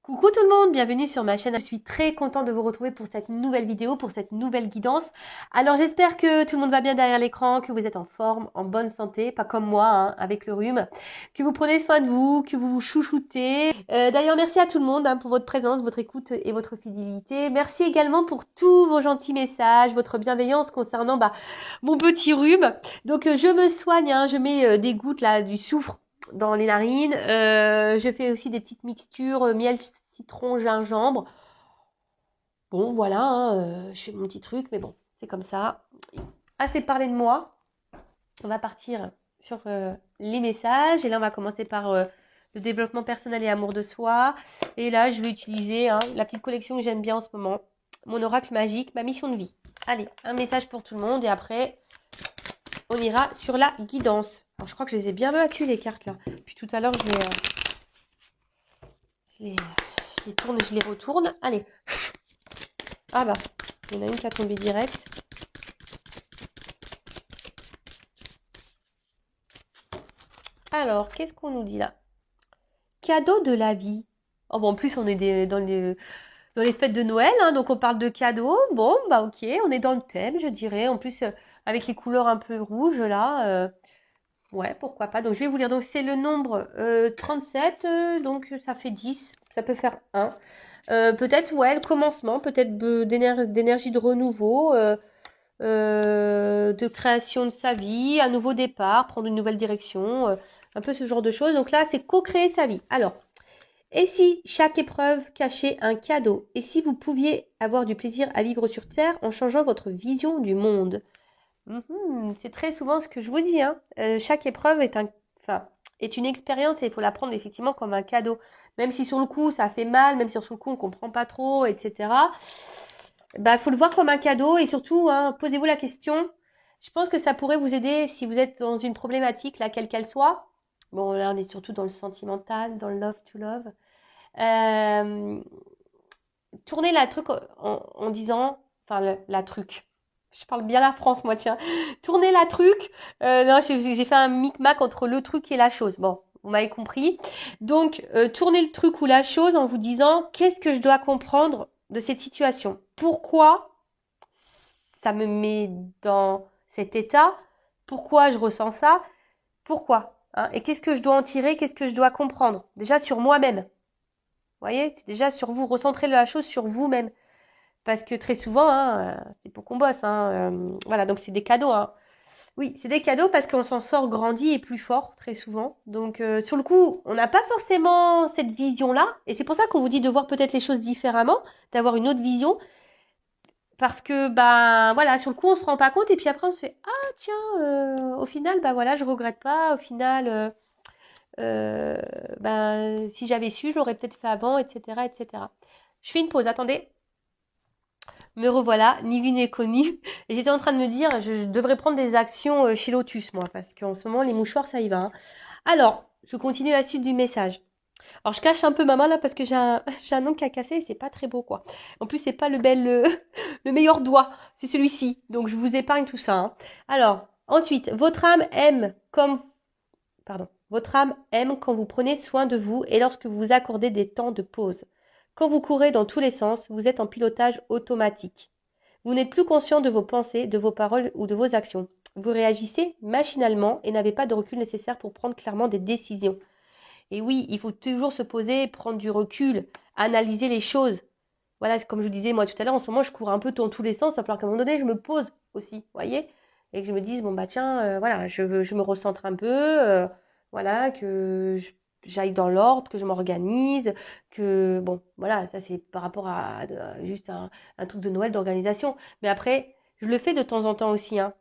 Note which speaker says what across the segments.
Speaker 1: Coucou tout le monde, bienvenue sur ma chaîne. Je suis très contente de vous retrouver pour cette nouvelle vidéo, pour cette nouvelle guidance. Alors j'espère que tout le monde va bien derrière l'écran, que vous êtes en forme, en bonne santé, pas comme moi hein, avec le rhume, que vous prenez soin de vous, que vous vous chouchoutez. D'ailleurs merci à tout le monde hein, pour votre présence, votre écoute et votre fidélité. Merci également pour tous vos gentils messages, votre bienveillance concernant mon petit rhume. Donc je me soigne, hein, je mets des gouttes là du soufre dans les narines. Je fais aussi des petites mixtures miel, citron, gingembre. Bon, voilà, hein, je fais mon petit truc, mais bon, c'est comme ça. Assez parlé de moi. On va partir sur les messages. Et là, on va commencer par le développement personnel et amour de soi. Et là, je vais utiliser la petite collection que j'aime bien en ce moment. Mon oracle magique, ma mission de vie. Allez, un message pour tout le monde. Et après, on ira sur la guidance. Alors, je crois que je les ai bien battues, les cartes, là. Puis tout à l'heure, je les tourne et je les retourne. Allez. Ah bah, il y en a une qui a tombé direct. Alors, qu'est-ce qu'on nous dit là? Cadeau de la vie. Oh bon, en plus, on est dans les fêtes de Noël, hein, donc on parle de cadeaux. Bon, bah ok, on est dans le thème, je dirais. En plus, avec les couleurs un peu rouges là. Ouais, pourquoi pas. Donc, je vais vous lire. Donc, c'est le nombre 37, donc ça fait 10. Ça peut faire 1. Peut-être, ouais, le commencement, peut-être d'énergie de renouveau. De création de sa vie, un nouveau départ, prendre une nouvelle direction, un peu ce genre de choses. Donc là, c'est co-créer sa vie. Alors, et si chaque épreuve cachait un cadeau? Et si vous pouviez avoir du plaisir à vivre sur Terre en changeant votre vision du monde? C'est très souvent ce que je vous dis. Hein. Chaque épreuve est une expérience et il faut la prendre effectivement comme un cadeau. Même si sur le coup ça fait mal, même si sur le coup on comprend pas trop, etc. Bah, faut le voir comme un cadeau et surtout, hein, posez-vous la question. Je pense que ça pourrait vous aider si vous êtes dans une problématique, laquelle qu'elle soit. Bon, là, on est surtout dans le sentimental, dans le love to love. Euh, Tournez la truc en disant, enfin, la truc. Je parle bien la France, moi, tiens. Tournez la truc. Non, j'ai fait un micmac entre le truc et la chose. Bon, vous m'avez compris. Donc, tournez le truc ou la chose en vous disant, qu'est-ce que je dois comprendre de cette situation? Pourquoi ça me met dans cet état? Pourquoi je ressens ça? Pourquoi? Hein? Et qu'est-ce que je dois en tirer? Qu'est-ce que je dois comprendre? Déjà sur moi-même. Vous voyez, c'est déjà sur vous. Recentrez la chose sur vous-même. Parce que très souvent, hein, c'est pour qu'on bosse. Hein, voilà, donc c'est des cadeaux. Hein. Oui, c'est des cadeaux parce qu'on s'en sort grandi et plus fort, très souvent. Donc, sur le coup, on n'a pas forcément cette vision-là. Et c'est pour ça qu'on vous dit de voir peut-être les choses différemment, d'avoir une autre vision. Parce que, bah, voilà, sur le coup, on se rend pas compte. Et puis après, on se fait, ah, tiens, au final, bah voilà, je regrette pas. Au final, ben, si j'avais su, je l'aurais peut-être fait avant, etc., etc. Je fais une pause, attendez. Me revoilà, ni vu ni connu. Et j'étais en train de me dire, je devrais prendre des actions chez Lotus, moi, parce qu'en ce moment, les mouchoirs, ça y va. Hein. Alors, je continue la suite du message. Alors, je cache un peu ma main là parce que j'ai un ongle qui a cassé et c'est pas très beau, quoi. En plus, c'est pas le meilleur doigt, c'est celui-ci. Donc, je vous épargne tout ça. Hein. Alors, ensuite, votre âme aime quand vous prenez soin de vous et lorsque vous vous accordez des temps de pause. Quand vous courez dans tous les sens, vous êtes en pilotage automatique. Vous n'êtes plus conscient de vos pensées, de vos paroles ou de vos actions. Vous réagissez machinalement et n'avez pas de recul nécessaire pour prendre clairement des décisions. Et oui, il faut toujours se poser, prendre du recul, analyser les choses. Voilà, comme je vous disais moi tout à l'heure, en ce moment, je cours un peu dans tous les sens. Il va falloir qu'à un moment donné, je me pose aussi, vous voyez? Et que je me dise, bon, bah tiens, voilà, je me recentre un peu, voilà, j'aille dans l'ordre, que je m'organise, que, bon, voilà, ça c'est par rapport à juste un truc de Noël d'organisation. Mais après, je le fais de temps en temps aussi, hein.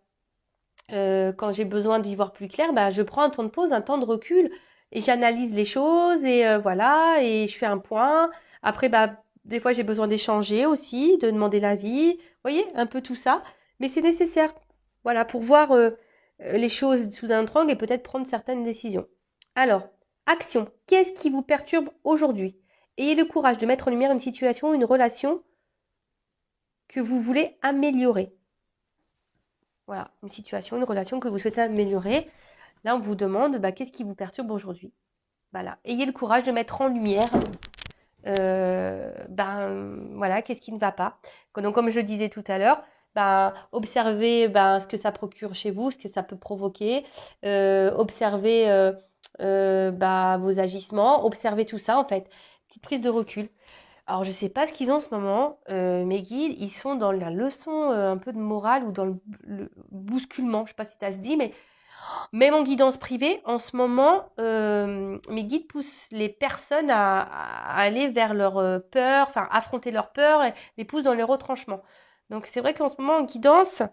Speaker 1: Quand j'ai besoin d'y voir plus clair, bah, je prends un temps de pause, un temps de recul et j'analyse les choses et voilà, et je fais un point. Après, bah, des fois, j'ai besoin d'échanger aussi, de demander l'avis. Vous voyez, un peu tout ça. Mais c'est nécessaire, voilà, pour voir les choses sous un angle et peut-être prendre certaines décisions. Alors, action. Qu'est-ce qui vous perturbe aujourd'hui? Ayez le courage de mettre en lumière une situation, une relation que vous voulez améliorer. Voilà, une situation, une relation que vous souhaitez améliorer. Là, on vous demande, bah, qu'est-ce qui vous perturbe aujourd'hui? Voilà. Ayez le courage de mettre en lumière voilà, qu'est-ce qui ne va pas. Donc, comme je le disais tout à l'heure, observez ce que ça procure chez vous, ce que ça peut provoquer, observez vos agissements, observez tout ça en fait. Petite prise de recul. Alors, je sais pas ce qu'ils ont en ce moment, mes guides, ils sont dans la leçon un peu de morale ou dans le bousculement, je sais pas si ça se dit, mais même en guidance privée, en ce moment, mes guides poussent les personnes à aller vers leur peur, enfin affronter leur peur, et les poussent dans les retranchements. Donc c'est vrai qu'en ce moment, en guidance,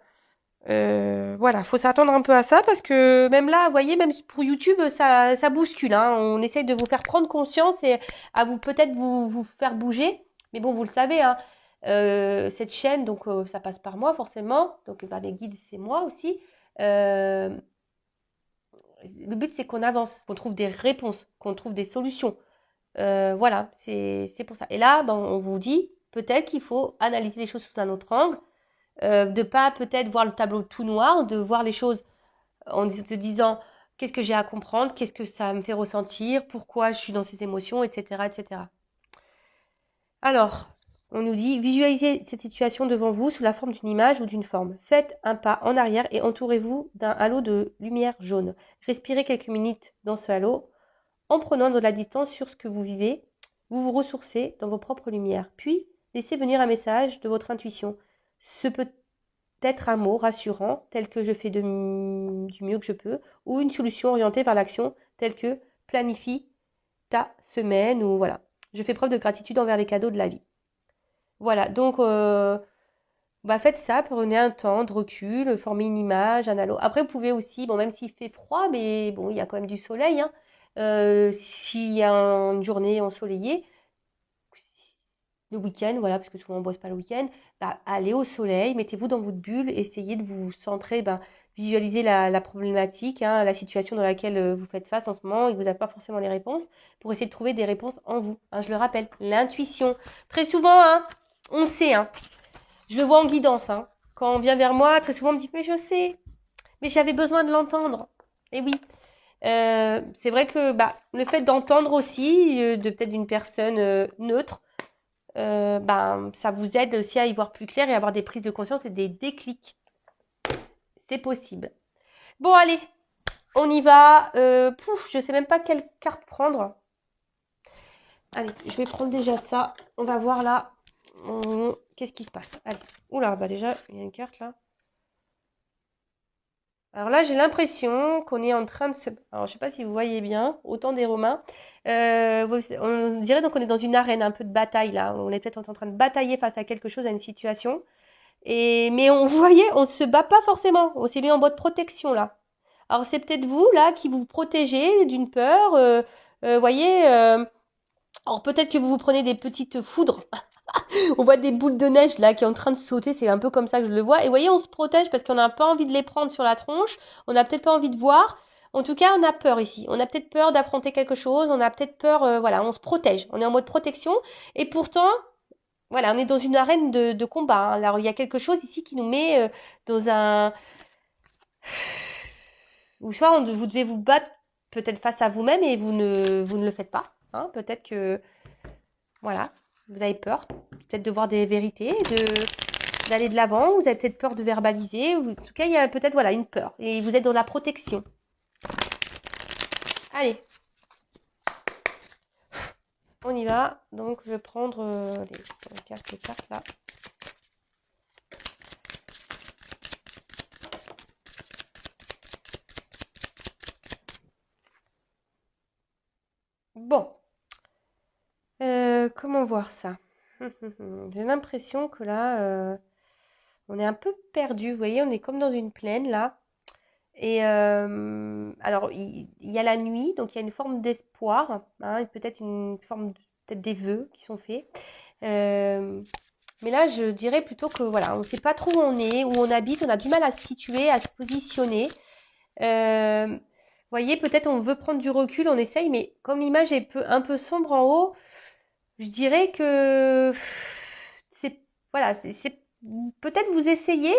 Speaker 1: voilà, faut s'attendre un peu à ça parce que même là, vous voyez, même pour YouTube, ça bouscule, hein. On essaye de vous faire prendre conscience et à vous peut-être vous faire bouger. Mais bon, vous le savez, hein, cette chaîne, donc ça passe par moi forcément. Donc les guides, c'est moi aussi. Euh, le but, c'est qu'on avance, qu'on trouve des réponses, qu'on trouve des solutions. Voilà, c'est pour ça. Et là, on vous dit peut-être qu'il faut analyser les choses sous un autre angle, de pas peut-être voir le tableau tout noir, de voir les choses en se disant qu'est-ce que j'ai à comprendre, qu'est-ce que ça me fait ressentir, pourquoi je suis dans ces émotions, etc., etc. Alors, on nous dit visualisez cette situation devant vous sous la forme d'une image ou d'une forme. Faites un pas en arrière et entourez-vous d'un halo de lumière jaune. Respirez quelques minutes dans ce halo en prenant de la distance sur ce que vous vivez. Vous vous ressourcez dans vos propres lumières. Puis, laissez venir un message de votre intuition. Ce peut être un mot rassurant tel que je fais du mieux que je peux ou une solution orientée vers l'action telle que planifie ta semaine ou voilà. Je fais preuve de gratitude envers les cadeaux de la vie. Voilà, donc faites ça, prenez un temps de recul, formez une image, un halo. Après, vous pouvez aussi, bon, même s'il fait froid, mais bon, il y a quand même du soleil, hein. S'il y a une journée ensoleillée, le week-end, voilà, parce que souvent on bosse pas le week-end, allez au soleil, mettez-vous dans votre bulle, essayez de vous centrer, visualisez la problématique, hein, la situation dans laquelle vous faites face en ce moment et que vous n'avez pas forcément les réponses, pour essayer de trouver des réponses en vous. Hein, je le rappelle, l'intuition. Très souvent, hein, on sait, hein, je le vois en guidance, hein, quand on vient vers moi, très souvent on me dit, mais je sais, mais j'avais besoin de l'entendre. Et oui, c'est vrai que le fait d'entendre aussi, de peut-être d'une personne neutre, ça vous aide aussi à y voir plus clair et à avoir des prises de conscience et des déclics. C'est possible. Bon, allez, on y va. Je sais même pas quelle carte prendre. Allez, je vais prendre déjà ça. On va voir là. Qu'est-ce qui se passe? Allez. Oula, déjà, il y a une carte là. Alors là, j'ai l'impression qu'on est en train de se... Alors, je sais pas si vous voyez bien, au temps des Romains. On dirait donc qu'on est dans une arène, un peu de bataille là. On est peut-être en train de batailler face à quelque chose, à une situation. Mais vous voyez, on ne se bat pas forcément. On s'est mis en mode protection là. Alors c'est peut-être vous là qui vous protégez d'une peur. Voyez. Alors peut-être que vous vous prenez des petites foudres. On voit des boules de neige là qui est en train de sauter. C'est un peu comme ça que je le vois. Et voyez, on se protège parce qu'on n'a pas envie de les prendre sur la tronche. On n'a peut-être pas envie de voir. En tout cas, on a peur ici. On a peut-être peur d'affronter quelque chose. On a peut-être peur. Voilà, on se protège. On est en mode protection. Et pourtant, voilà, on est dans une arène de combat. Hein. Alors, il y a quelque chose ici qui nous met dans un... Ou soit vous devez vous battre peut-être face à vous-même et vous ne le faites pas. Hein. Peut-être que, voilà, vous avez peur peut-être de voir des vérités, d'aller de l'avant. Vous avez peut-être peur de verbaliser. En tout cas, il y a peut-être voilà, une peur. Et vous êtes dans la protection. Allez. On y va. Donc, je vais prendre les cartes là. Bon. Comment voir ça? J'ai l'impression que là, on est un peu perdu. Vous voyez, on est comme dans une plaine là. Et alors, il y a la nuit, donc il y a une forme d'espoir, hein, peut-être une forme, peut-être des vœux qui sont faits. Mais là, je dirais plutôt que voilà, on ne sait pas trop où on est, où on habite, on a du mal à se situer, à se positionner. Vous voyez, peut-être on veut prendre du recul, on essaye, mais comme l'image est un peu sombre en haut, je dirais que c'est voilà, c'est peut-être vous essayez,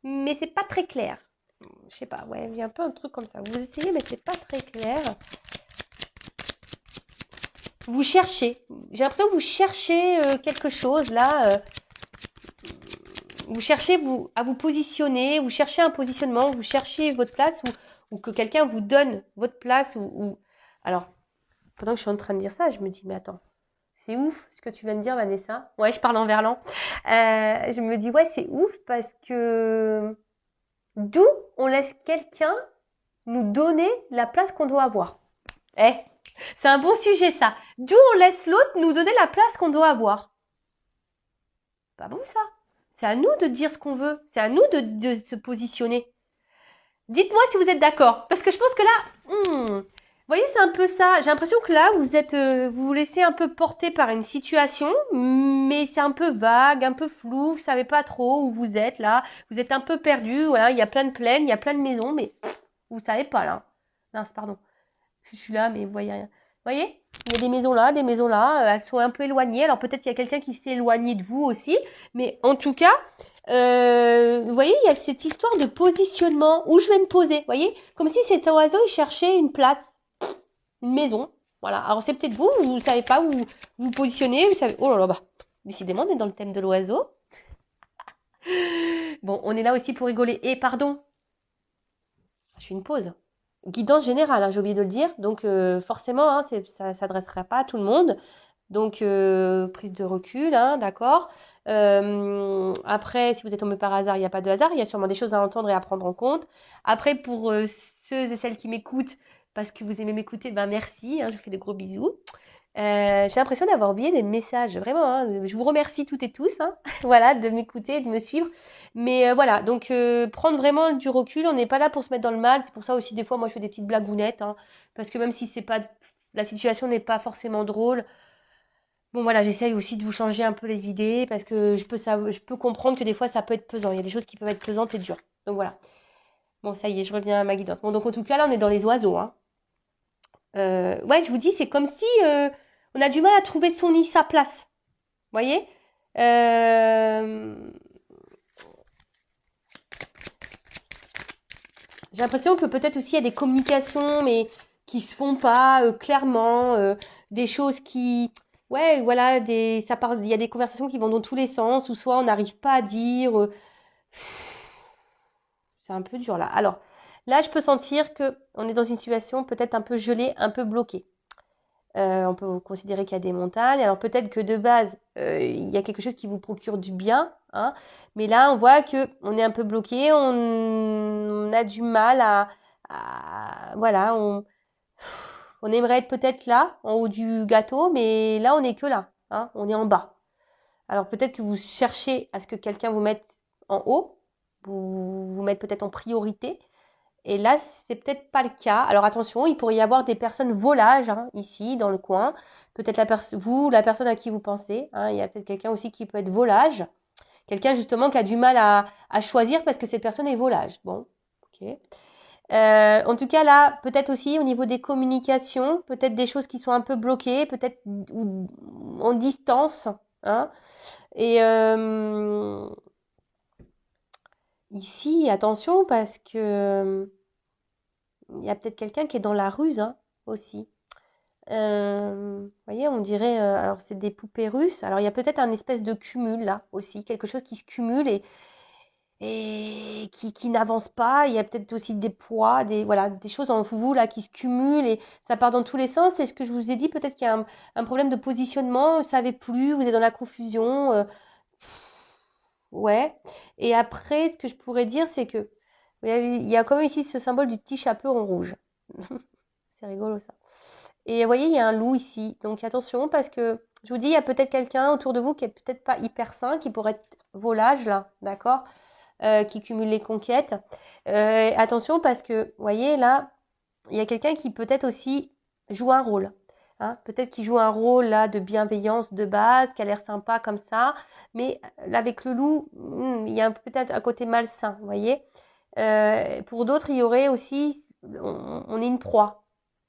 Speaker 1: mais c'est pas très clair. Je sais pas, ouais, il y a un peu un truc comme ça. Vous essayez, mais c'est pas très clair. Vous cherchez. J'ai l'impression que vous cherchez quelque chose là. Vous cherchez à vous positionner, vous cherchez un positionnement, vous cherchez votre place ou que quelqu'un vous donne votre place. Alors, pendant que je suis en train de dire ça, je me dis, mais attends, c'est ouf ce que tu viens de dire, Vanessa. Ouais, je parle en verlan. Je me dis, ouais, c'est ouf parce que d'où on laisse quelqu'un nous donner la place qu'on doit avoir. Eh, c'est un bon sujet ça. D'où on laisse l'autre nous donner la place qu'on doit avoir. Pas bon ça. C'est à nous de dire ce qu'on veut. C'est à nous de se positionner. Dites-moi si vous êtes d'accord. Parce que je pense que là, vous voyez, c'est un peu ça. J'ai l'impression que là, vous vous laissez un peu porter par une situation, mais c'est un peu vague, un peu flou. Vous savez pas trop où vous êtes là. Vous êtes un peu perdu. Voilà, il y a plein de plaines, il y a plein de maisons, mais vous savez pas là. Mince, pardon. Je suis là, mais vous voyez rien. Vous voyez, il y a des maisons là, elles sont un peu éloignées. Alors peut-être qu'il y a quelqu'un qui s'est éloigné de vous aussi, mais en tout cas, vous voyez, il y a cette histoire de positionnement, où je vais me poser. Vous voyez, comme si cet oiseau il cherchait une place, une maison. Voilà. Alors c'est peut-être vous savez pas où vous positionnez, vous savez. Oh là là, bah, décidément, on est dans le thème de l'oiseau. Bon, on est là aussi pour rigoler. Et pardon, je fais une pause. Guidance générale, hein, j'ai oublié de le dire. Donc forcément, hein, ça ne s'adressera pas à tout le monde. Donc prise de recul, hein, d'accord. Après, si vous êtes tombé par hasard, il n'y a pas de hasard. Il y a sûrement des choses à entendre et à prendre en compte. Après, pour ceux et celles qui m'écoutent, parce que vous aimez m'écouter, ben merci, hein, je vous fais de gros bisous. J'ai l'impression d'avoir oublié des messages, vraiment. Hein, je vous remercie toutes et tous, hein, voilà, de m'écouter, de me suivre. Mais voilà, donc prendre vraiment du recul, on n'est pas là pour se mettre dans le mal. C'est pour ça aussi des fois, moi, je fais des petites blagounettes, hein, parce que même si c'est pas, la situation n'est pas forcément drôle, bon voilà, j'essaye aussi de vous changer un peu les idées, parce que je peux comprendre que des fois, ça peut être pesant. Il y a des choses qui peuvent être pesantes et dures. Donc voilà. Bon, ça y est, je reviens à ma guidance. Bon, donc en tout cas, là, on est dans les oiseaux, hein. Ouais, je vous dis, c'est comme si on a du mal à trouver son nid, sa place. Vous voyez. J'ai l'impression que peut-être aussi il y a des communications, mais qui se font pas clairement, des choses qui, ouais, voilà, ça parle, il y a des conversations qui vont dans tous les sens, ou soit on n'arrive pas à dire. C'est un peu dur là. Alors là, je peux sentir que on est dans une situation peut-être un peu gelée, un peu bloquée. On peut considérer qu'il y a des montagnes. Alors peut-être que de base, il y a quelque chose qui vous procure du bien, hein, mais là, on voit que on est un peu bloqué, on a du mal voilà, on aimerait être peut-être là, en haut du gâteau, mais là, on n'est que là, hein, on est en bas. Alors peut-être que vous cherchez à ce que quelqu'un vous mette en haut, vous mette peut-être en priorité, et là, c'est peut-être pas le cas. Alors attention, il pourrait y avoir des personnes volages, hein, ici dans le coin. Peut-être la personne à qui vous pensez, hein. Il y a peut-être quelqu'un aussi qui peut être volage. Quelqu'un justement qui a du mal à choisir parce que cette personne est volage. Bon, ok. En tout cas là, peut-être aussi au niveau des communications, peut-être des choses qui sont un peu bloquées, peut-être en distance, hein. Et ici, attention parce que il y a peut-être quelqu'un qui est dans la ruse, hein, aussi. Vous voyez, on dirait, alors c'est des poupées russes. Alors il y a peut-être un espèce de cumul là aussi, quelque chose qui se cumule et qui n'avance pas. Il y a peut-être aussi des poids, voilà, des choses en vous là qui se cumulent et ça part dans tous les sens. C'est ce que je vous ai dit, peut-être qu'il y a un problème de positionnement, vous savez plus, vous êtes dans la confusion. Ouais. Et après, ce que je pourrais dire, c'est que il y a quand même ici ce symbole du petit chaperon rouge. C'est rigolo ça. Et vous voyez, il y a un loup ici. Donc attention parce que je vous dis, il y a peut-être quelqu'un autour de vous qui est peut-être pas hyper sain, qui pourrait être volage là, d'accord, qui cumule les conquêtes. Attention parce que, vous voyez, là, il y a quelqu'un qui peut-être aussi joue un rôle. Hein. Peut-être qu'il joue un rôle là de bienveillance de base, qui a l'air sympa comme ça. Mais là, avec le loup, il y a peut-être un côté malsain, vous voyez. Pour d'autres, il y aurait aussi, on est une proie.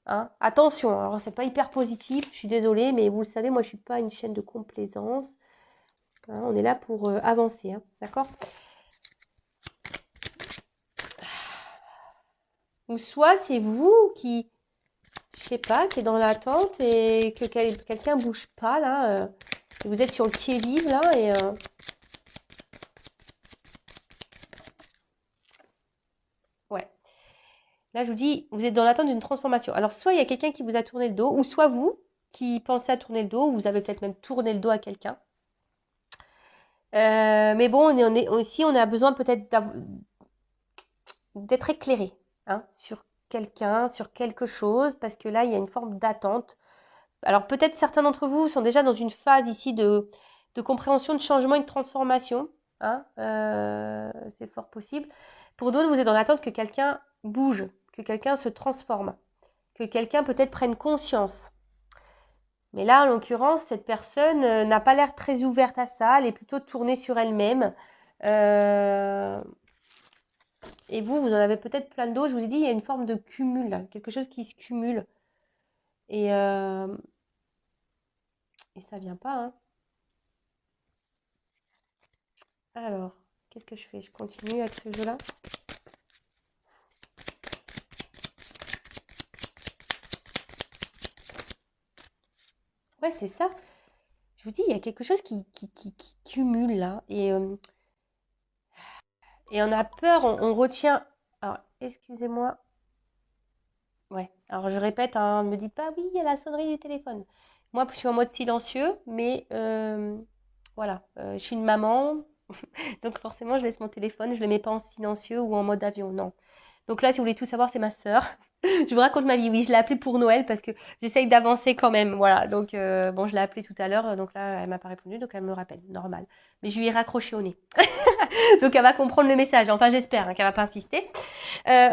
Speaker 1: Hein. Attention, alors c'est pas hyper positif, je suis désolée, mais vous le savez, moi je suis pas une chaîne de complaisance. Hein, on est là pour avancer, hein, d'accord? Ou soit c'est vous qui je sais pas, qui est dans l'attente et que quelqu'un bouge pas là. Vous êtes sur le qui-vive là et ouais. Là, je vous dis, vous êtes dans l'attente d'une transformation. Alors, soit il y a quelqu'un qui vous a tourné le dos, ou soit vous qui pensez à tourner le dos, ou vous avez peut-être même tourné le dos à quelqu'un. Mais bon, aussi, on a besoin peut-être d'être éclairé hein, sur quelqu'un, sur quelque chose, parce que là, il y a une forme d'attente. Alors, peut-être certains d'entre vous sont déjà dans une phase ici de compréhension, de changement et de transformation. Hein, c'est fort possible. Pour d'autres, vous êtes dans l'attente que quelqu'un bouge, que quelqu'un se transforme, que quelqu'un peut-être prenne conscience. Mais là, en l'occurrence, cette personne n'a pas l'air très ouverte à ça, elle est plutôt tournée sur elle-même. Et vous en avez peut-être plein d'autres. Je vous ai dit, il y a une forme de cumul, là, quelque chose qui se cumule. Et ça vient pas. Hein. Alors, qu'est-ce que je fais? Je continue avec ce jeu-là. Ouais, c'est ça. Je vous dis, il y a quelque chose qui cumule là. Et on a peur, on retient. Alors, excusez-moi. Ouais, alors je répète, hein, ne me dites pas, oui, il y a la sonnerie du téléphone. Moi, je suis en mode silencieux, mais voilà, je suis une maman, donc forcément, je laisse mon téléphone, je le mets pas en silencieux ou en mode avion, non. Donc là, si vous voulez tout savoir, c'est ma sœur. Je vous raconte ma vie. Oui, je l'ai appelée pour Noël parce que j'essaye d'avancer quand même. Voilà. Donc, bon, je l'ai appelée tout à l'heure. Donc là, elle m'a pas répondu. Donc, elle me rappelle. Normal. Mais je lui ai raccroché au nez. Donc, elle va comprendre le message. Enfin, j'espère hein, qu'elle va pas insister.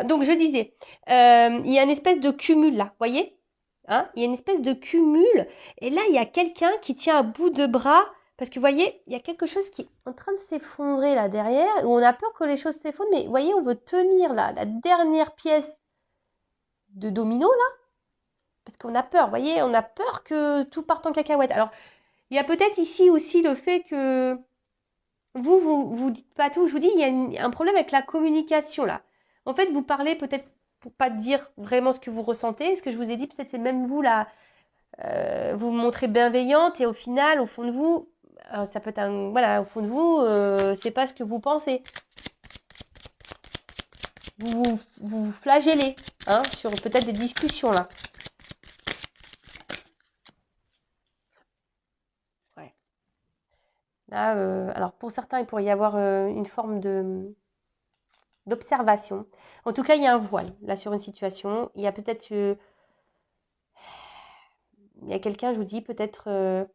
Speaker 1: Donc, je disais, il y a une espèce de cumul là. Voyez hein. Il y a une espèce de cumul. Et là, il y a quelqu'un qui tient à bout de bras. Parce que vous voyez, il y a quelque chose qui est en train de s'effondrer là derrière, où on a peur que les choses s'effondrent, mais vous voyez, on veut tenir là, la dernière pièce de domino là, parce qu'on a peur, vous voyez, on a peur que tout parte en cacahuète. Alors, il y a peut-être ici aussi le fait que vous dites pas tout, je vous dis, il y a un problème avec la communication là. En fait, vous parlez peut-être pour pas dire vraiment ce que vous ressentez, ce que je vous ai dit, peut-être c'est même vous là, vous vous montrez bienveillante et au final, au fond de vous, ça peut être voilà, au fond de vous, c'est pas ce que vous pensez. Vous flagellez, hein, sur peut-être des discussions là. Ouais. Là, alors pour certains, il pourrait y avoir une forme d'observation. En tout cas, il y a un voile là sur une situation. Il y a peut-être, il y a quelqu'un, je vous dis, peut-être.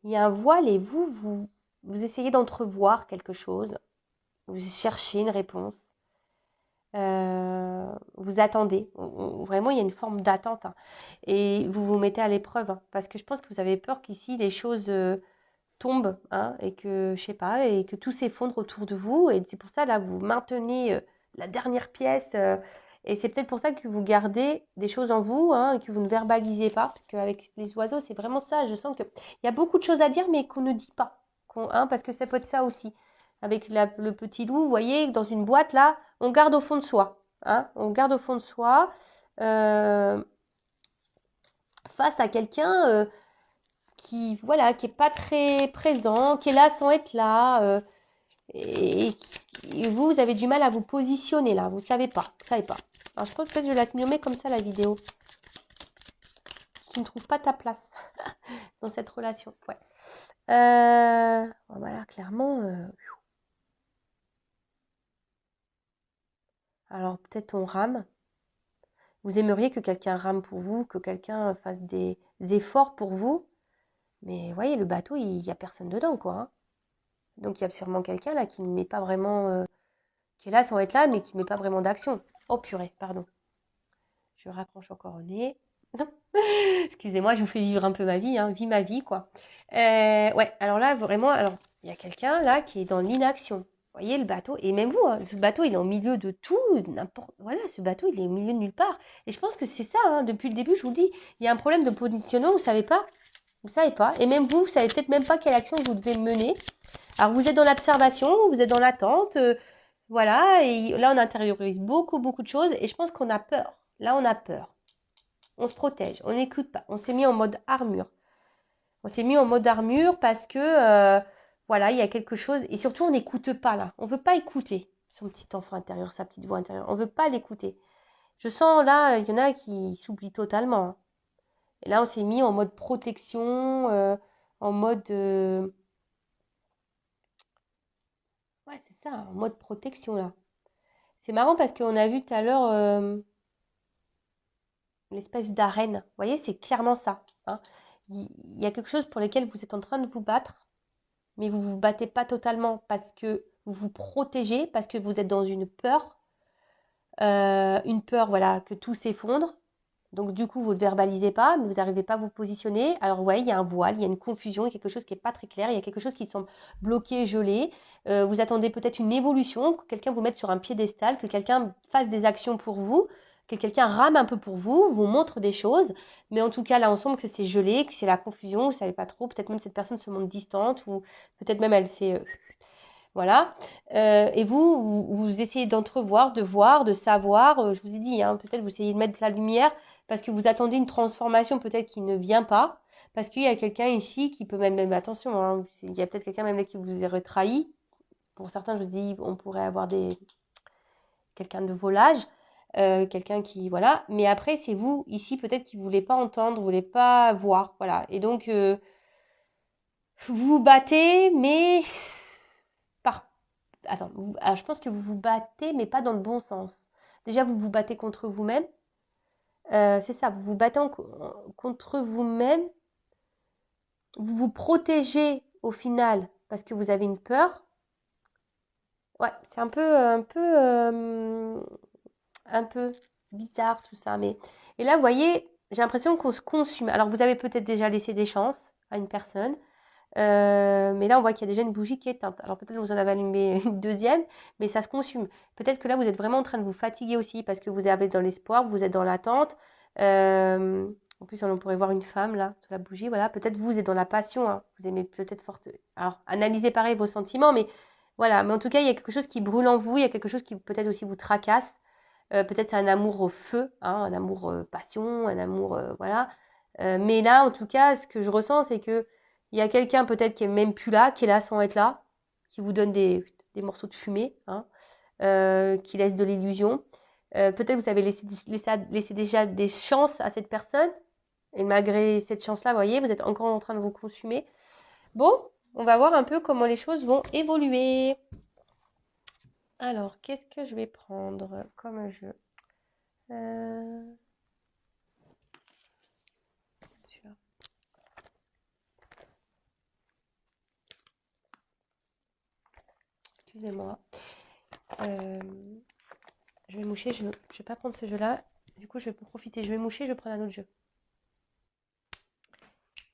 Speaker 1: Il y a un voile et vous essayez d'entrevoir quelque chose. Vous cherchez une réponse. Vous attendez. Vraiment, il y a une forme d'attente. Hein. Et vous vous mettez à l'épreuve. Hein, parce que je pense que vous avez peur qu'ici, les choses tombent. Hein, et que, je sais pas, et que tout s'effondre autour de vous. Et c'est pour ça, là, vous maintenez la dernière pièce. Et c'est peut-être pour ça que vous gardez des choses en vous. Hein, et que vous ne verbalisez pas. Parce qu'avec les oiseaux, c'est vraiment ça. Je sens qu'il y a beaucoup de choses à dire, mais qu'on ne dit pas. Hein, parce que ça peut être ça aussi. Avec le petit loup, vous voyez, dans une boîte, là, on garde au fond de soi. Hein, on garde au fond de soi face à quelqu'un qui voilà, qui est pas très présent, qui est là sans être là. Et vous avez du mal à vous positionner là. Vous savez pas. Vous savez pas. Alors, je pense que je vais la nommer comme ça, la vidéo. Tu ne trouves pas ta place dans cette relation. Ouais. Voilà, clairement. Alors, peut-être on rame. Vous aimeriez que quelqu'un rame pour vous, que quelqu'un fasse des efforts pour vous. Mais vous voyez, le bateau, il n'y a personne dedans, quoi. Hein. Donc il y a sûrement quelqu'un là qui ne met pas vraiment, qui est là sans être là, mais qui ne met pas vraiment d'action. Oh purée, pardon. Je raccroche encore au nez. Excusez-moi, je vous fais vivre un peu ma vie, hein, vis ma vie, quoi. Ouais, alors là, vraiment, alors il y a quelqu'un là qui est dans l'inaction. Vous voyez le bateau, et même vous, hein, ce bateau, il est au milieu de tout, n'importe. Voilà, ce bateau, il est au milieu de nulle part. Et je pense que c'est ça, hein, depuis le début, je vous dis, il y a un problème de positionnement, vous savez pas. Vous savez pas. Et même vous savez peut-être même pas quelle action vous devez mener. Alors, vous êtes dans l'observation, vous êtes dans l'attente. Voilà, et là, on intériorise beaucoup, beaucoup de choses et je pense qu'on a peur. Là, on a peur. On se protège, on n'écoute pas. On s'est mis en mode armure. On s'est mis en mode armure parce que, voilà, il y a quelque chose. Et surtout, on n'écoute pas là. On ne veut pas écouter son petit enfant intérieur, sa petite voix intérieure. On ne veut pas l'écouter. Je sens là, il y en a qui s'oublient totalement, hein. Et là, on s'est mis en mode protection, en mode... ouais, c'est ça, en mode protection là. C'est marrant parce qu'on a vu tout à l'heure l'espèce d'arène. Vous voyez, c'est clairement ça, hein. Il y a quelque chose pour lequel vous êtes en train de vous battre, mais vous ne vous battez pas totalement parce que vous vous protégez, parce que vous êtes dans une peur, voilà, que tout s'effondre. Donc du coup, vous ne le verbalisez pas, mais vous n'arrivez pas à vous positionner. Alors ouais, il y a un voile, il y a une confusion, il y a quelque chose qui n'est pas très clair, il y a quelque chose qui semble bloqué, gelé. Vous attendez peut-être une évolution, que quelqu'un vous mette sur un piédestal, que quelqu'un fasse des actions pour vous, que quelqu'un rame un peu pour vous, vous montre des choses. Mais en tout cas, là, on sent que c'est gelé, que c'est la confusion, vous ne savez pas trop. Peut-être même cette personne se montre distante, ou peut-être même elle s'est... voilà. Et vous essayez d'entrevoir, de voir, de savoir. Je vous ai dit, hein, peut-être vous essayez de mettre la lumière parce que vous attendez une transformation peut-être qui ne vient pas. Parce qu'il y a quelqu'un ici qui peut même attention, hein, il y a peut-être quelqu'un même là qui vous aurait trahi. Pour certains, je vous dis, on pourrait avoir quelqu'un de vos âges, quelqu'un qui, voilà. Mais après, c'est vous ici peut-être qui ne voulez pas entendre, vous ne voulez pas voir, voilà. Et donc, vous vous battez, mais par attends, alors je pense que vous vous battez, mais pas dans le bon sens. Déjà, vous vous battez contre vous-même. C'est ça, vous vous battez contre vous-même. Vous vous protégez au final parce que vous avez une peur. Ouais, c'est un peu bizarre tout ça. Mais et là, vous voyez, j'ai l'impression qu'on se consume. Alors, vous avez peut-être déjà laissé des chances à une personne. Mais là, on voit qu'il y a déjà une bougie qui est éteinte. Alors peut-être que vous en avez allumé une deuxième, mais ça se consume. Peut-être que là, vous êtes vraiment en train de vous fatiguer aussi parce que vous avez dans l'espoir, vous êtes dans l'attente. En plus, on pourrait voir une femme là sur la bougie. Voilà, peut-être vous êtes dans la passion, hein. Vous aimez peut-être forte. Alors, analysez pareil vos sentiments, mais voilà. Mais en tout cas, il y a quelque chose qui brûle en vous. Il y a quelque chose qui peut-être aussi vous tracasse. Peut-être c'est un amour au feu, hein, un amour passion, un amour voilà. Mais là, en tout cas, ce que je ressens, c'est que il y a quelqu'un peut-être qui est même plus là, qui est là sans être là, qui vous donne des morceaux de fumée, hein, qui laisse de l'illusion. Peut-être que vous avez laissé déjà des chances à cette personne, et malgré cette chance-là, vous voyez, vous êtes encore en train de vous consumer. Bon, on va voir un peu comment les choses vont évoluer. Alors, qu'est-ce que je vais prendre comme jeu? Celui-là. Excusez-moi. Je vais moucher, je vais pas prendre ce jeu-là. Du coup, je vais profiter. Je vais moucher, je vais prendre un autre jeu.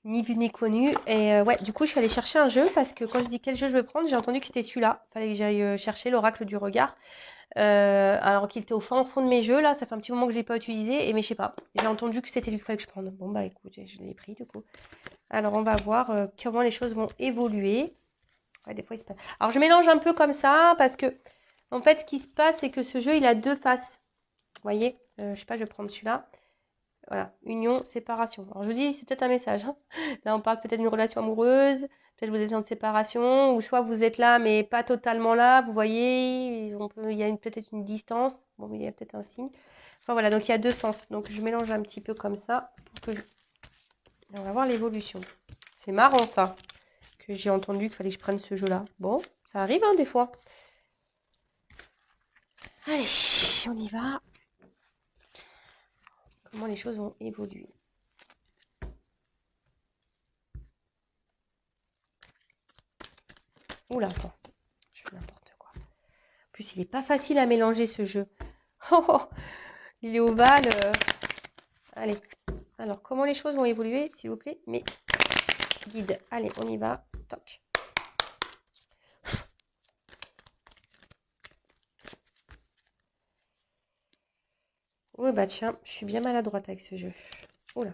Speaker 1: Ni vu ni connu. Et ouais, du coup, je suis allée chercher un jeu parce que quand je dis quel jeu je vais prendre, j'ai entendu que c'était celui-là. Fallait que j'aille chercher l'oracle du regard. Alors qu'il était au fond de mes jeux, là. Ça fait un petit moment que je ne l'ai pas utilisé. Mais je sais pas. J'ai entendu que c'était lui qu'il fallait que je prenne. Bon, bah écoutez, je l'ai pris du coup. Alors, on va voir comment les choses vont évoluer. Ouais, des fois, il se passe. Alors, je mélange un peu comme ça parce que, en fait, ce qui se passe, c'est que ce jeu, il a deux faces. Vous voyez, je sais pas, je vais prendre celui-là. Voilà, union, séparation. Alors je vous dis, c'est peut-être un message, hein. Là, on parle peut-être d'une relation amoureuse, peut-être vous êtes en séparation, ou soit vous êtes là, mais pas totalement là, vous voyez, il y a peut-être une distance, bon, il y a peut-être un signe. Enfin voilà, donc il y a deux sens. Donc je mélange un petit peu comme ça, pour que... Et on va voir l'évolution. C'est marrant ça, que j'ai entendu qu'il fallait que je prenne ce jeu-là. Bon, ça arrive, hein, des fois. Allez, on y va. Comment les choses vont évoluer. Oula, attends, je fais n'importe quoi. En plus, il n'est pas facile à mélanger ce jeu. Oh, oh, il est ovale. Allez, alors comment les choses vont évoluer, s'il vous plaît? Mais guide, allez, on y va. Toc. Oh bah tiens, je suis bien maladroite avec ce jeu. Oula.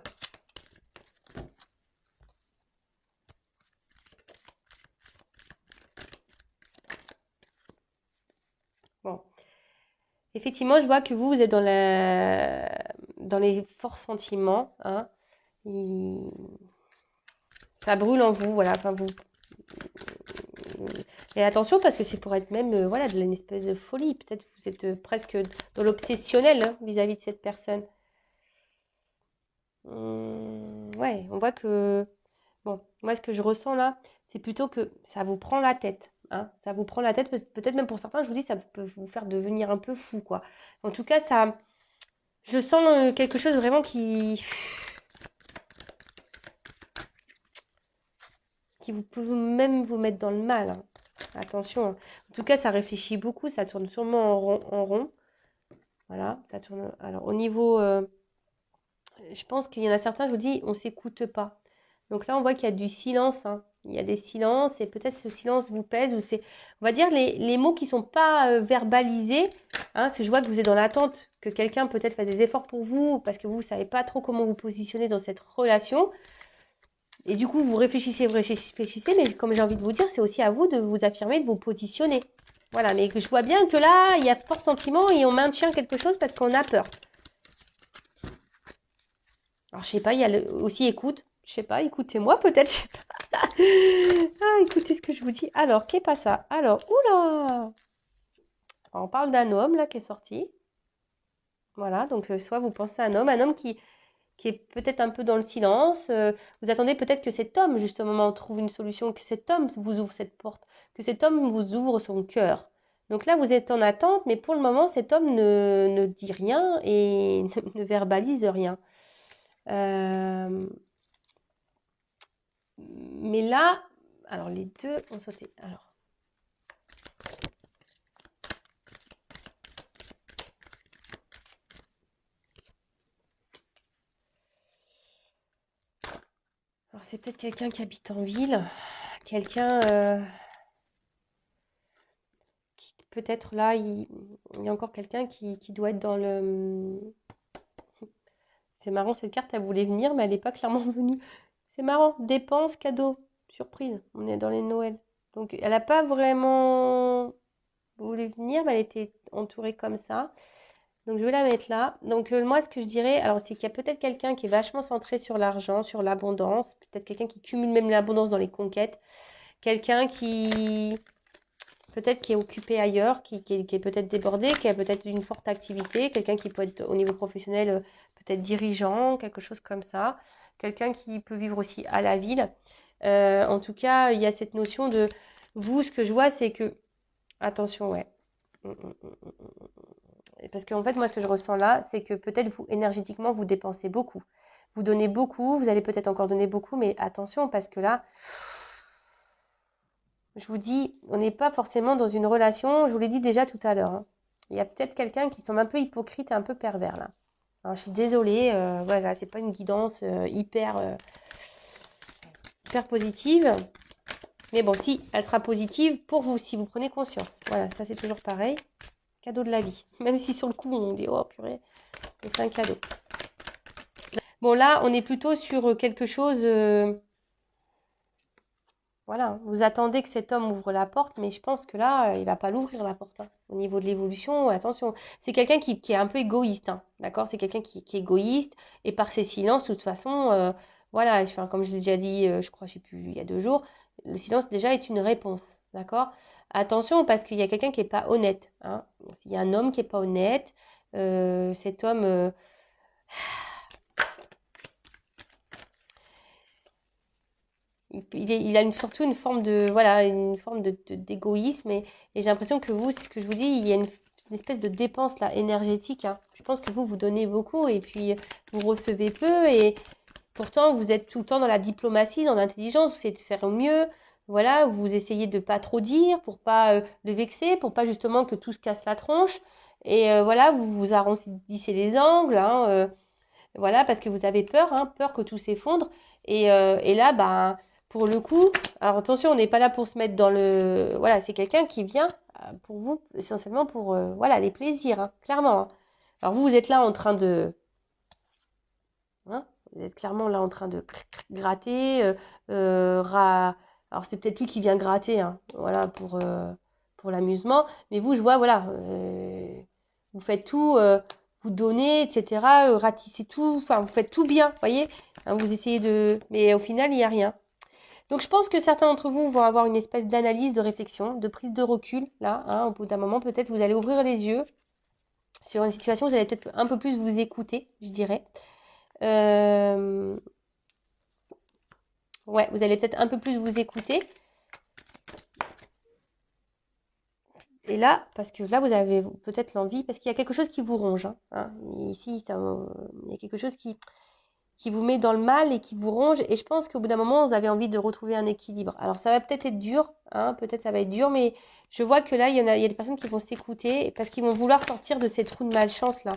Speaker 1: effectivement, je vois que vous êtes dans les forts sentiments, hein. Il- Ça brûle en vous, voilà. Enfin, vous... Et attention, parce que c'est pour être même, voilà, de une espèce de folie. Peut-être que vous êtes presque dans l'obsessionnel, hein, vis-à-vis de cette personne. Ouais, on voit que... Bon, moi, ce que je ressens là, c'est plutôt que ça vous prend la tête, hein. Ça vous prend la tête, peut-être même pour certains, je vous dis, ça peut vous faire devenir un peu fou, quoi. En tout cas, ça... Je sens quelque chose vraiment qui vous peut même vous mettre dans le mal, hein. Attention, hein. En tout cas, ça réfléchit beaucoup, ça tourne sûrement en rond. Voilà, ça tourne. Alors, au niveau, je pense qu'il y en a certains, je vous dis, on s'écoute pas. Donc là, on voit qu'il y a du silence, hein. Il y a des silences et peut-être ce silence vous pèse ou c'est, on va dire, les mots qui sont pas verbalisés, hein, parce que je vois que vous êtes dans l'attente que quelqu'un peut-être fasse des efforts pour vous parce que vous ne savez pas trop comment vous positionner dans cette relation. Et du coup, vous réfléchissez, mais comme j'ai envie de vous dire, c'est aussi à vous de vous affirmer, de vous positionner. Voilà, mais je vois bien que là, il y a fort sentiment et on maintient quelque chose parce qu'on a peur. Alors, je sais pas, il y a aussi écoute. Je sais pas, écoutez-moi peut-être, je sais pas. Ah, écoutez ce que je vous dis. Alors, qu'est pas ça? Alors, oula! Alors, on parle d'un homme là qui est sorti. Voilà, donc soit vous pensez à un homme qui est peut-être un peu dans le silence. Vous attendez peut-être que cet homme, justement, trouve une solution, que cet homme vous ouvre cette porte, que cet homme vous ouvre son cœur. Donc là, vous êtes en attente, mais pour le moment, cet homme ne dit rien et ne verbalise rien. Euh, mais là, alors les deux ont sauté. Alors c'est peut-être quelqu'un qui habite en ville, quelqu'un peut-être là, il y a encore quelqu'un qui doit être dans le... C'est marrant, cette carte, elle voulait venir, mais elle n'est pas clairement venue. C'est marrant, dépenses, cadeaux, surprise, on est dans les Noëls. Donc elle n'a pas vraiment voulu venir, mais elle était entourée comme ça. Donc je vais la mettre là. Donc moi, ce que je dirais, alors c'est qu'il y a peut-être quelqu'un qui est vachement centré sur l'argent, sur l'abondance, peut-être quelqu'un qui cumule même l'abondance dans les conquêtes, quelqu'un qui peut-être qui est occupé ailleurs, qui est peut-être débordé, qui a peut-être une forte activité, quelqu'un qui peut être au niveau professionnel, peut-être dirigeant, quelque chose comme ça, quelqu'un qui peut vivre aussi à la ville. En tout cas, il y a cette notion de vous, ce que je vois, c'est que attention, ouais. Parce qu'en fait, moi, ce que je ressens là, c'est que peut-être vous, énergétiquement, vous dépensez beaucoup. Vous donnez beaucoup, vous allez peut-être encore donner beaucoup, mais attention, parce que là, je vous dis, on n'est pas forcément dans une relation, je vous l'ai dit déjà tout à l'heure, hein. Il y a peut-être quelqu'un qui semble un peu hypocrite et un peu pervers là. Alors, je suis désolée, voilà, c'est pas une guidance hyper positive. Mais bon, si, elle sera positive pour vous, si vous prenez conscience. Voilà, ça c'est toujours pareil. Cadeau de la vie. Même si sur le coup, on dit, oh purée, c'est un cadeau. Bon, là, on est plutôt sur quelque chose... voilà, vous attendez que cet homme ouvre la porte, mais je pense que là, il va pas l'ouvrir la porte, hein. Au niveau de l'évolution, attention. C'est quelqu'un qui est un peu égoïste, hein, d'accord? C'est quelqu'un qui est égoïste, et par ses silences, de toute façon, voilà, enfin, comme je l'ai déjà dit, je crois, je sais plus, il y a 2 jours, le silence déjà est une réponse, d'accord? Attention, parce qu'il y a quelqu'un qui est pas honnête, hein. Il y a un homme qui est pas honnête, cet homme... il a surtout une forme de voilà une forme d'égoïsme et j'ai l'impression que vous, ce que je vous dis, il y a une espèce de dépense là énergétique, hein. Je pense que vous donnez beaucoup et puis vous recevez peu et pourtant vous êtes tout le temps dans la diplomatie, dans l'intelligence, vous essayez de faire au mieux. Voilà, vous essayez de pas trop dire pour pas le vexer, pour pas justement que tout se casse la tronche et voilà, vous arrondissez les angles, hein, voilà, parce que vous avez peur, hein, peur que tout s'effondre. Et là, ben, pour le coup, alors attention, on n'est pas là pour se mettre dans le... Voilà, c'est quelqu'un qui vient pour vous, essentiellement pour, voilà, les plaisirs, hein, clairement, hein. Alors vous êtes là en train de... hein, vous êtes clairement là en train de gratter. Alors c'est peut-être lui qui vient gratter, hein, voilà, pour l'amusement. Mais vous, je vois, voilà, Vous faites tout, vous donnez, etc. Ratissez tout, enfin, vous faites tout bien, voyez. Hein, vous essayez de... Mais au final, il n'y a rien. Donc, je pense que certains d'entre vous vont avoir une espèce d'analyse, de réflexion, de prise de recul, là. Hein, au bout d'un moment, peut-être vous allez ouvrir les yeux sur une situation, vous allez peut-être un peu plus vous écouter, je dirais. Ouais, vous allez peut-être un peu plus vous écouter. Et là, parce que là, vous avez peut-être l'envie, parce qu'il y a quelque chose qui vous ronge. Hein. Ici, il y a quelque chose qui vous met dans le mal et qui vous ronge. Et je pense qu'au bout d'un moment, vous avez envie de retrouver un équilibre. Alors, ça va peut-être être dur, hein, peut-être ça va être dur, mais je vois que là, il y a des personnes qui vont s'écouter parce qu'ils vont vouloir sortir de cette roue de malchance là.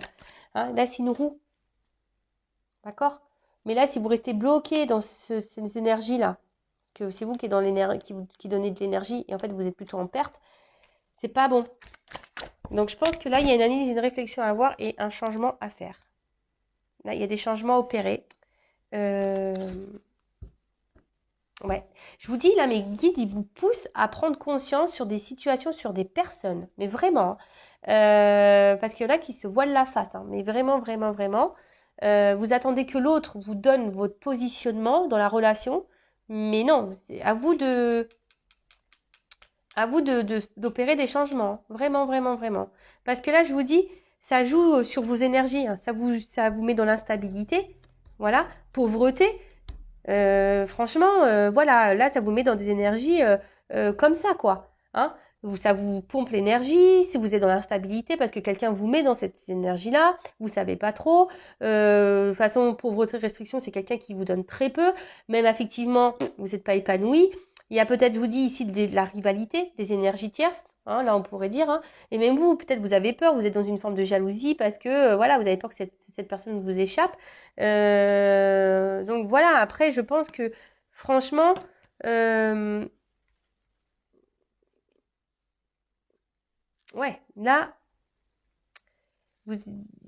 Speaker 1: Hein, là, c'est une roue, d'accord? Mais là, si vous restez bloqué dans ces énergies-là, parce que c'est vous qui, est dans l'énergie, qui donnez de l'énergie et en fait, vous êtes plutôt en perte, c'est pas bon. Donc, je pense que là, il y a une analyse, une réflexion à avoir et un changement à faire. Là, il y a des changements opérés. Ouais. Je vous dis, là, mes guides, ils vous poussent à prendre conscience sur des situations, sur des personnes. Mais vraiment. Parce qu'il y en a qui se voilent la face. Hein, mais vraiment, vraiment, vraiment. Vous attendez que l'autre vous donne votre positionnement dans la relation. Mais non, c'est à vous d'opérer des changements. Vraiment, vraiment, vraiment. Parce que là, je vous dis, ça joue sur vos énergies. Hein, ça vous met dans l'instabilité. Voilà. Pauvreté. Franchement, voilà, là, ça vous met dans des énergies comme ça, quoi. Hein. Ça vous pompe l'énergie, si vous êtes dans l'instabilité, parce que quelqu'un vous met dans cette énergie-là, vous savez pas trop. De toute façon, pauvreté, restriction, c'est quelqu'un qui vous donne très peu. Même affectivement, vous n'êtes pas épanoui. Il y a peut-être, je vous dis ici, de la rivalité, des énergies tierces. Hein, là, on pourrait dire. Hein. Et même vous, peut-être, vous avez peur, vous êtes dans une forme de jalousie parce que, voilà, vous avez peur que cette personne vous échappe. Donc voilà, après, je pense que franchement, ouais, là, vous,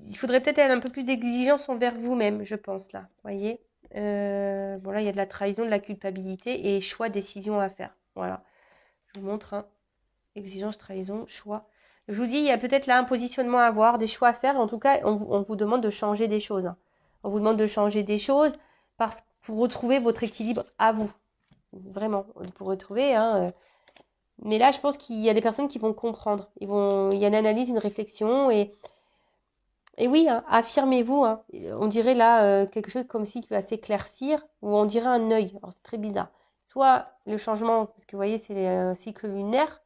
Speaker 1: il faudrait peut-être avoir un peu plus d'exigence envers vous-même, je pense, là. Voyez. Bon, là, il y a de la trahison, de la culpabilité et choix, décision à faire. Voilà. Je vous montre, hein. Exigence, trahison, choix. Je vous dis, il y a peut-être là un positionnement à avoir, des choix à faire. En tout cas, on vous demande de changer des choses. Hein. On vous demande de changer des choses parce que pour retrouver votre équilibre à vous. Vraiment, pour retrouver. Hein. Mais là, je pense qu'il y a des personnes qui vont comprendre. Il y a une analyse, une réflexion. Et oui, hein, affirmez-vous. Hein. On dirait là quelque chose comme si qui va s'éclaircir, ou on dirait un œil. Alors, c'est très bizarre. Soit le changement, parce que vous voyez, c'est un cycle lunaire.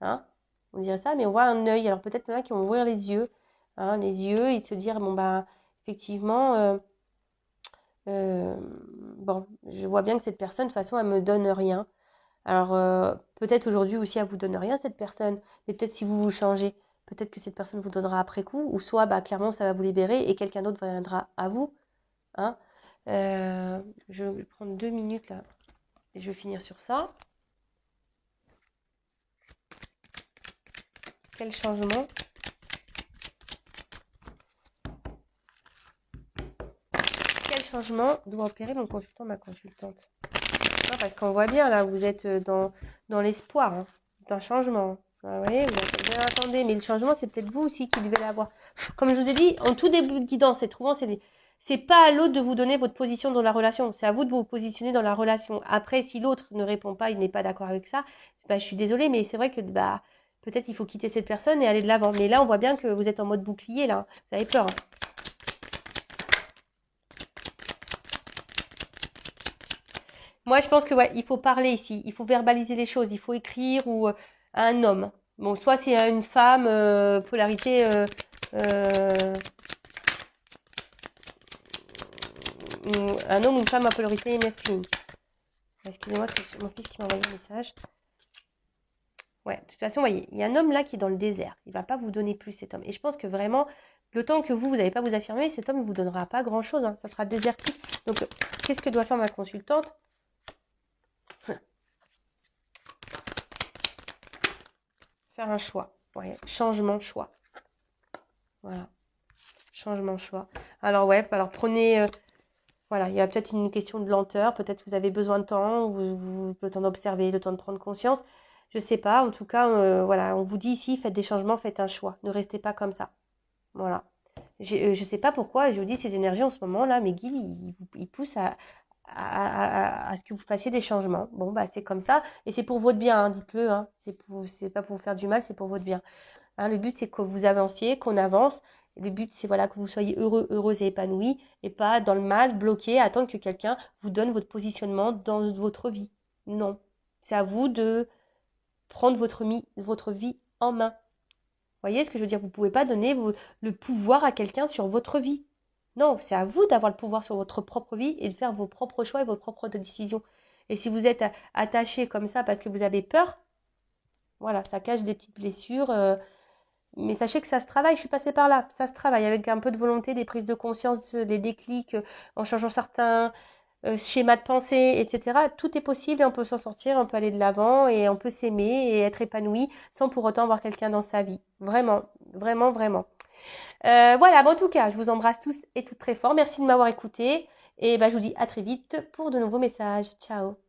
Speaker 1: Hein, on dirait ça, mais on voit un œil. Alors, peut-être qu'il y en a qui vont ouvrir les yeux, et se dire, bon, bah, effectivement, bon, je vois bien que cette personne, de toute façon, elle me donne rien. Alors, peut-être aujourd'hui aussi, elle vous donne rien, cette personne. Mais peut-être si vous vous changez, peut-être que cette personne vous donnera après coup. Ou soit, bah, clairement, ça va vous libérer et quelqu'un d'autre viendra à vous. Hein. Je vais prendre 2 minutes là. Et je vais finir sur ça. Quel changement? Quel changement doit opérer mon consultant, ma consultante? Non, parce qu'on voit bien, là, vous êtes dans l'espoir hein, d'un changement. Vous voyez, vous attendez, mais le changement, c'est peut-être vous aussi qui devez l'avoir. Comme je vous ai dit, en tout début de guidance, c'est pas à l'autre de vous donner votre position dans la relation. C'est à vous de vous positionner dans la relation. Après, si l'autre ne répond pas, il n'est pas d'accord avec ça, bah, je suis désolée, mais c'est vrai que bah, peut-être il faut quitter cette personne et aller de l'avant. Mais là, on voit bien que vous êtes en mode bouclier, là. Vous avez peur. Hein. Moi, je pense que ouais, il faut parler ici, il faut verbaliser les choses, il faut écrire ou à un homme. Bon, soit c'est à une femme, polarité, euh, un homme ou une femme à polarité masculine. Excusez-moi, c'est mon fils qui m'a envoyé un message. Ouais, de toute façon, vous voyez, il y a un homme là qui est dans le désert. Il va pas vous donner plus, cet homme. Et je pense que vraiment, le temps que vous n'allez pas vous affirmer, cet homme ne vous donnera pas grand-chose. Hein. Ça sera désertique. Donc, qu'est-ce que doit faire ma consultante? Faire un choix. Ouais, changement, choix. Voilà. Changement, choix. Alors ouais, alors prenez, voilà, il y a peut-être une question de lenteur, peut-être vous avez besoin de temps, le temps d'observer, le temps de prendre conscience, je sais pas, en tout cas, voilà, on vous dit ici, faites des changements, faites un choix, ne restez pas comme ça. Voilà. Je sais pas pourquoi, je vous dis ces énergies en ce moment-là, mes guides, ils poussent à ce que vous fassiez des changements. Bon, bah c'est comme ça, et c'est pour votre bien, hein, dites-le, hein. C'est pas pour vous faire du mal, c'est pour votre bien. Hein, le but, c'est que vous avanciez, qu'on avance. Le but, c'est voilà, que vous soyez heureux, heureuse et épanoui, et pas dans le mal, bloqué, à attendre que quelqu'un vous donne votre positionnement dans votre vie. Non. C'est à vous de prendre votre vie en main. Vous voyez ce que je veux dire? Vous ne pouvez pas donner le pouvoir à quelqu'un sur votre vie. Non, c'est à vous d'avoir le pouvoir sur votre propre vie et de faire vos propres choix et vos propres décisions. Et si vous êtes attaché comme ça parce que vous avez peur, voilà, ça cache des petites blessures. Mais sachez que ça se travaille, je suis passée par là. Ça se travaille avec un peu de volonté, des prises de conscience, des déclics, en changeant certains schémas de pensée, etc. Tout est possible et on peut s'en sortir, on peut aller de l'avant et on peut s'aimer et être épanoui sans pour autant avoir quelqu'un dans sa vie. Vraiment, vraiment, vraiment. Voilà, bon, en tout cas, je vous embrasse tous et toutes très fort. Merci de m'avoir écouté et bah, je vous dis à très vite pour de nouveaux messages. Ciao.